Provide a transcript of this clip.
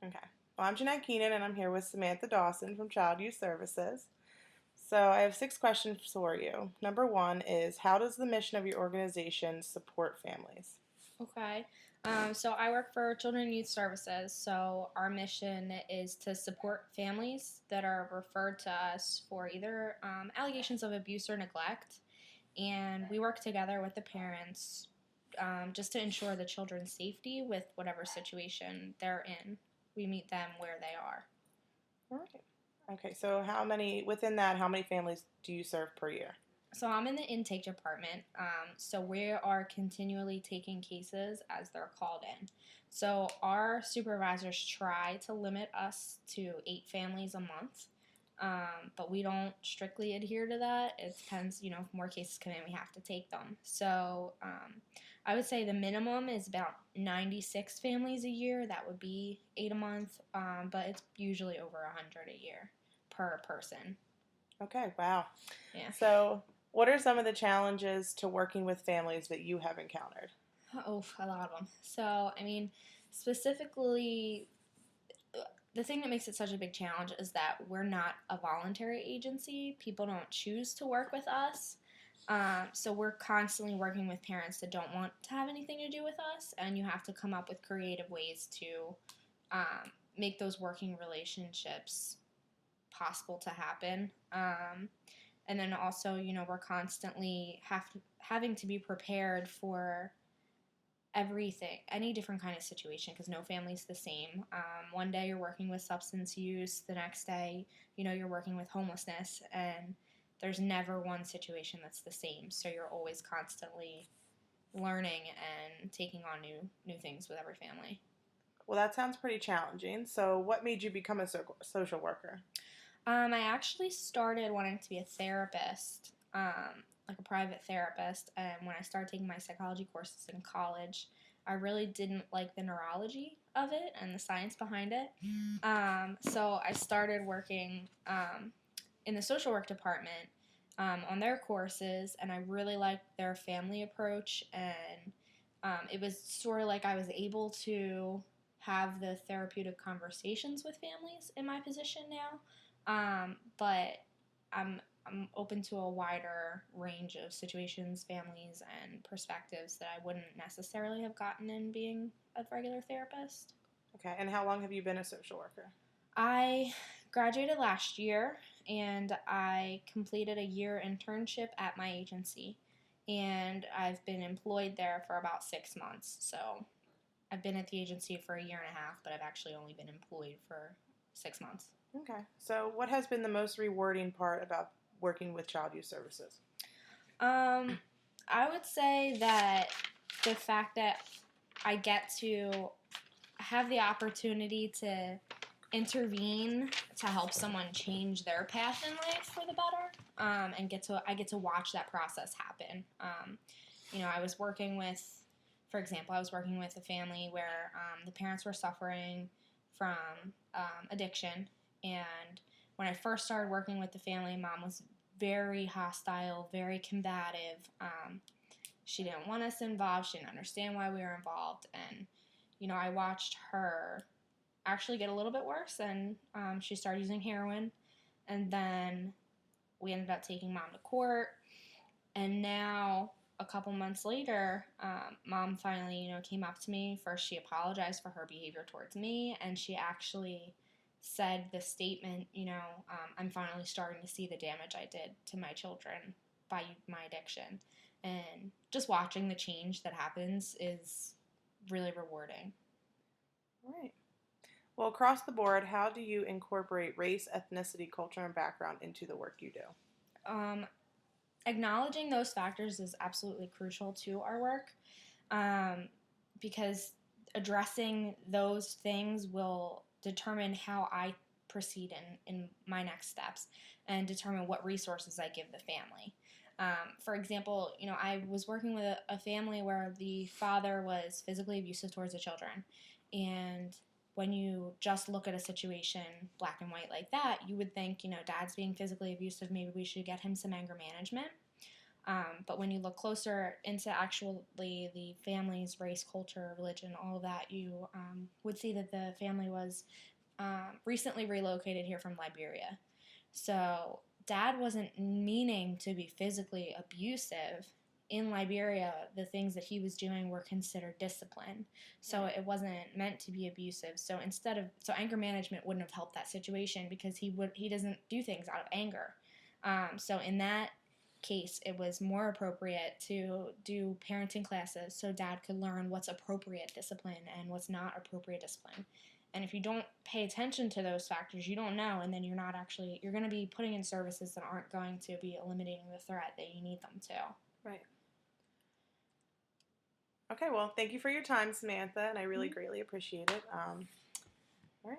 Okay. Well, I'm Jeanette Keenan, and I'm here with Samantha Dawson from Child Youth Services. So, I have 6 questions for you. Number one is, how does the mission of your organization support families? Okay. So I work for Children and Youth Services. So our mission is to support families that are referred to us for either allegations of abuse or neglect. And we work together with the parents just to ensure the children's safety with whatever situation they're in. We meet them where they are. All right. Okay, so within that, how many families do you serve per year? So I'm in the intake department. So we are continually taking cases as they're called in. So our supervisors try to limit us to 8 families a month, but we don't strictly adhere to that. It depends, if more cases come in, we have to take them. So I would say the minimum is about 96 families a year. That would be 8 a month, but it's usually over 100 a year per person. Okay, wow. Yeah. So, what are some of the challenges to working with families that you have encountered? Oh, a lot of them. So, specifically, the thing that makes it such a big challenge is that we're not a voluntary agency. People don't choose to work with us. So, we're constantly working with parents that don't want to have anything to do with us, and you have to come up with creative ways to make those working relationships possible to happen. And then also, we're constantly having to be prepared for everything, any different kind of situation, because no family's the same. One day you're working with substance use, the next day, you're working with homelessness, and there's never one situation that's the same. So you're always constantly learning and taking on new things with every family. Well, that sounds pretty challenging. So, what made you become a social worker? I actually started wanting to be a therapist, like a private therapist, and when I started taking my psychology courses in college, I really didn't like the neurology of it and the science behind it. So I started working in the social work department on their courses, and I really liked their family approach, and it was sort of like I was able to have the therapeutic conversations with families in my position now. But I'm open to a wider range of situations, families, and perspectives that I wouldn't necessarily have gotten in being a regular therapist. Okay, and how long have you been a social worker? I graduated last year and I completed a year internship at my agency, and I've been employed there for about 6 months. So I've been at the agency for a year and a half, but I've actually only been employed for 6 months. Okay, so what has been the most rewarding part about working with Child Youth Services? Um, I would say that the fact that I get to have the opportunity to intervene to help someone change their path in life for the better, and I get to watch that process happen. I was working with, for example, I was working with a family where the parents were suffering from addiction, and when I first started working with the family, mom was very hostile, very combative. She didn't want us involved. She didn't understand why we were involved, and I watched her actually get a little bit worse, and she started using heroin, and then we ended up taking mom to court, and now a couple months later, mom finally came up to me. First she apologized for her behavior towards me, and she actually said the statement, I'm finally starting to see the damage I did to my children by my addiction, and just watching the change that happens is really rewarding. All right. Well, across the board, how do you incorporate race, ethnicity, culture, and background into the work you do? um, Acknowledging those factors is absolutely crucial to our work, um, because addressing those things will determine how I proceed in my next steps and determine what resources I give the family. For example, I was working with a family where the father was physically abusive towards the children. And when you just look at a situation black and white like that, you would think, dad's being physically abusive, maybe we should get him some anger management. But when you look closer into actually the family's race, culture, religion, all of that, you would see that the family was recently relocated here from Liberia. So dad wasn't meaning to be physically abusive. In Liberia, the things that he was doing were considered discipline. So it wasn't meant to be abusive. So anger management wouldn't have helped that situation because he doesn't do things out of anger. So in that case, it was more appropriate to do parenting classes so dad could learn what's appropriate discipline and what's not appropriate discipline. And if you don't pay attention to those factors, you don't know, and then you're going to be putting in services that aren't going to be eliminating the threat that you need them to. Right. Okay, well, thank you for your time, Samantha, and I really greatly appreciate it. All right.